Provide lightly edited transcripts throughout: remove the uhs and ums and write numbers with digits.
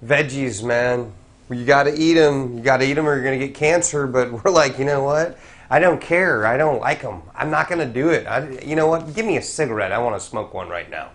Veggies, man. You got to eat them. You got to eat them or you're going to get cancer. But we're like, you know what? I don't care. I don't like them. I'm not going to do it. You know what? Give me a cigarette. I want to smoke one right now.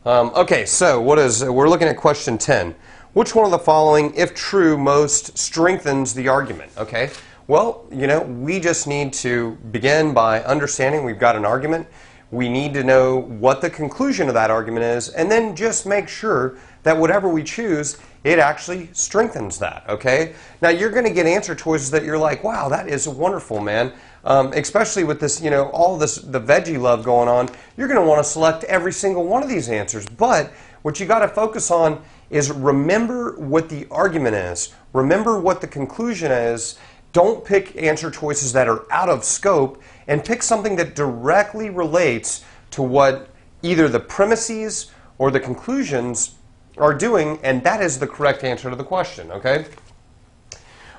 Okay, so we're looking at question 10. Which one of the following, if true, most strengthens the argument? Okay. Well, we just need to begin by understanding we've got an argument. We need to know what the conclusion of that argument is, and then just make sure that whatever we choose, it actually strengthens that, okay? Now, you're going to get answer choices that you're like, wow, that is wonderful, man. Especially with this, all this, the veggie love going on, you're going to want to select every single one of these answers. But what you got to focus on is remember what the argument is. Remember what the conclusion is. Don't pick answer choices that are out of scope, and pick something that directly relates to what either the premises or the conclusions are doing, and that is the correct answer to the question, okay?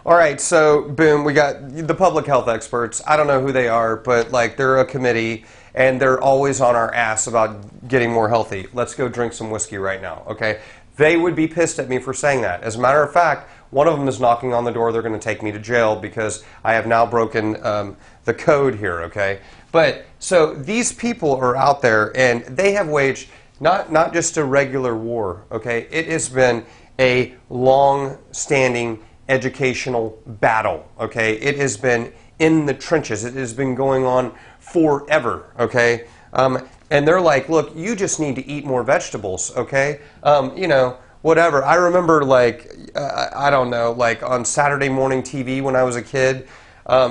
All right, so boom, we got the public health experts. I don't know who they are, but like they're a committee, and they're always on our ass about getting more healthy. Let's go drink some whiskey right now, okay? They would be pissed at me for saying that. As a matter of fact, one of them is knocking on the door. They're going to take me to jail because I have now broken the code here, okay? But so these people are out there, and they have waged not just a regular war, okay? It has been a long-standing educational battle, okay? It has been in the trenches. It has been going on forever, okay? And they're like, look, you just need to eat more vegetables, okay? Whatever. I remember, like, I don't know, like on Saturday morning TV when I was a kid,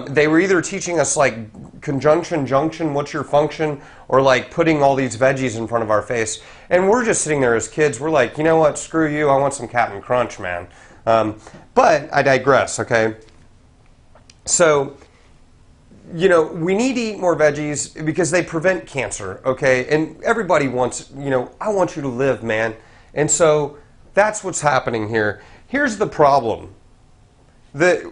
they were either teaching us like conjunction, junction, what's your function, or like putting all these veggies in front of our face. And we're just sitting there as kids. We're like, you know what, screw you, I want some Captain Crunch, man. But I digress, okay? So, we need to eat more veggies because they prevent cancer, okay? And everybody wants, I want you to live, man. And so that's what's happening here. Here's the problem. It's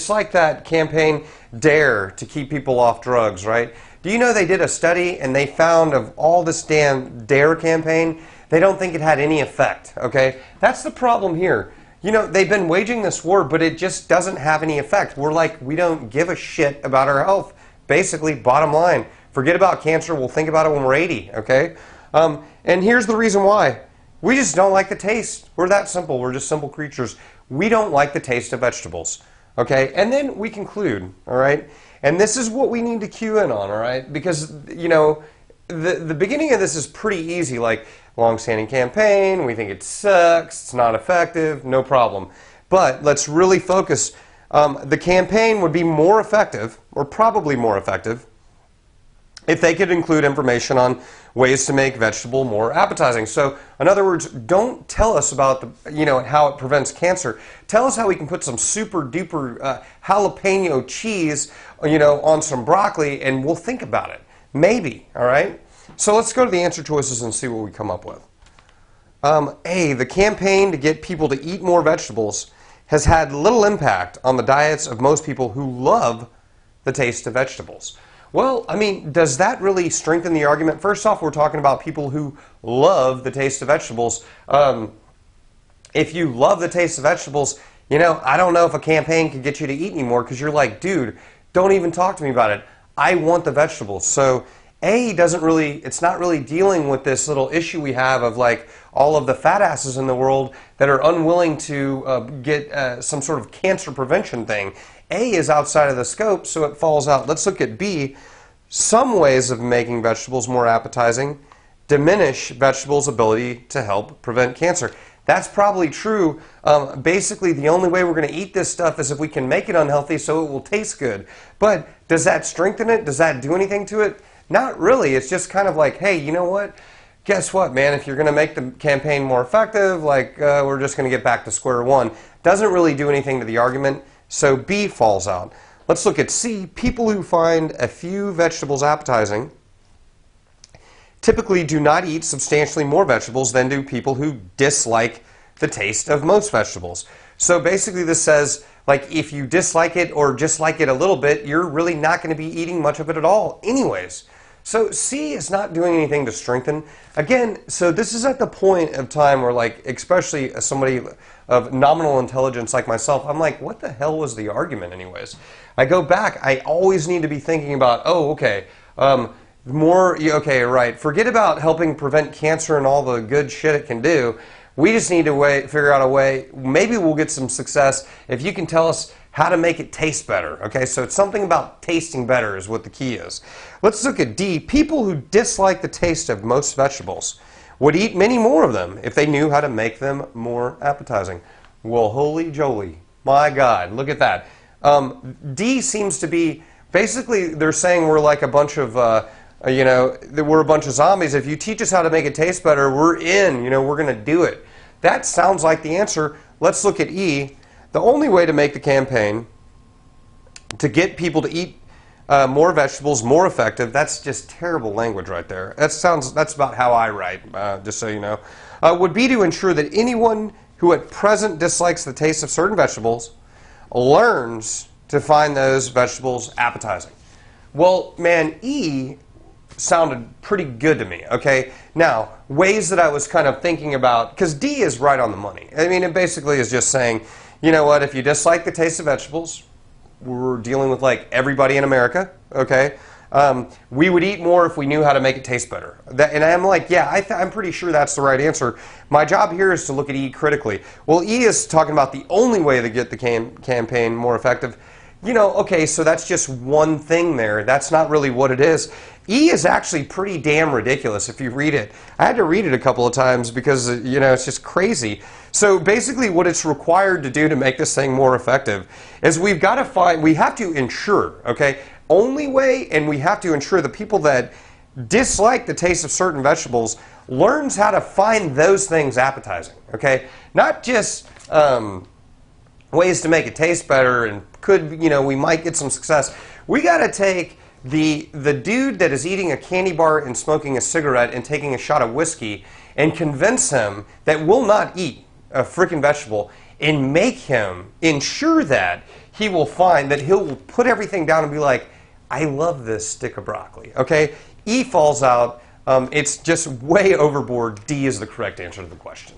like that campaign DARE to keep people off drugs, right? Do you know they did a study and they found of all this damn DARE campaign, they don't think it had any effect, okay? That's the problem here. They've been waging this war, but it just doesn't have any effect. We're like, we don't give a shit about our health. Basically, bottom line, forget about cancer. We'll think about it when we're 80, okay? And here's the reason why. We just don't like the taste. We're that simple. We're just simple creatures. We don't like the taste of vegetables, okay? And then we conclude, all right? And this is what we need to cue in on, all right? Because, the beginning of this is pretty easy, like long-standing campaign, we think it sucks, it's not effective, no problem. But let's really focus. The campaign would be more effective, or probably more effective, if they could include information on ways to make vegetable more appetizing. So, in other words, don't tell us about how it prevents cancer. Tell us how we can put some super duper jalapeno cheese, on some broccoli, and we'll think about it. Maybe, all right? So let's go to the answer choices and see what we come up with. A, the campaign to get people to eat more vegetables has had little impact on the diets of most people who love the taste of vegetables. Well, I mean, does that really strengthen the argument? First off, we're talking about people who love the taste of vegetables. If you love the taste of vegetables, I don't know if a campaign could get you to eat anymore because you're like, dude, don't even talk to me about it. I want the vegetables. So A it's not really dealing with this little issue we have of like all of the fat asses in the world that are unwilling to get some sort of cancer prevention thing. A is outside of the scope, so it falls out. Let's look at B. Some ways of making vegetables more appetizing diminish vegetables' ability to help prevent cancer. That's probably true. Basically, the only way we're going to eat this stuff is if we can make it unhealthy so it will taste good. But does that strengthen it? Does that do anything to it? Not really. It's just kind of like, hey, you know what? Guess what, man? If you're going to make the campaign more effective, we're just going to get back to square one. Doesn't really do anything to the argument, so B falls out. Let's look at C. People who find a few vegetables appetizing typically do not eat substantially more vegetables than do people who dislike the taste of most vegetables. So basically this says, like, if you dislike it or just like it a little bit, you're really not going to be eating much of it at all anyways. So C is not doing anything to strengthen. Again, so this is at the point of time where, like, especially as somebody of nominal intelligence like myself, I'm like, what the hell was the argument anyways? I go back, I always need to be thinking about, oh, okay, okay, right. Forget about helping prevent cancer and all the good shit it can do. We just need to figure out a way. Maybe we'll get some success if you can tell us how to make it taste better. Okay, so it's something about tasting better is what the key is. Let's look at D. People who dislike the taste of most vegetables would eat many more of them if they knew how to make them more appetizing. Well, holy joly. My God, look at that. D seems to be, basically they're saying we're like a bunch of, we're a bunch of zombies. If you teach us how to make it taste better, we're in, we're going to do it. That sounds like the answer. Let's look at E. The only way to make the campaign to get people to eat more vegetables more effective, that's just terrible language right there. That's about how I write, just so you know, would be to ensure that anyone who at present dislikes the taste of certain vegetables learns to find those vegetables appetizing. Well, man, E sounded pretty good to me, okay? Now, ways that I was kind of thinking about, because D is right on the money. I mean, it basically is just saying, you know what, if you dislike the taste of vegetables, we're dealing with like everybody in America, okay? We would eat more if we knew how to make it taste better. And I'm like, yeah, I'm pretty sure that's the right answer. My job here is to look at E critically. Well, E is talking about the only way to get the campaign more effective. Okay, so that's just one thing there. That's not really what it is. E is actually pretty damn ridiculous if you read it. I had to read it a couple of times because, it's just crazy. So basically what it's required to do to make this thing more effective is we have to ensure, okay, only way, and we have to ensure the people that dislike the taste of certain vegetables learns how to find those things appetizing, okay? Not just ways to make it taste better and we might get some success. We got to take the dude that is eating a candy bar and smoking a cigarette and taking a shot of whiskey and convince him that we'll not eat a freaking vegetable and make him ensure that he will find that he'll put everything down and be like, I love this stick of broccoli, okay? E falls out. It's just way overboard. D is the correct answer to the question.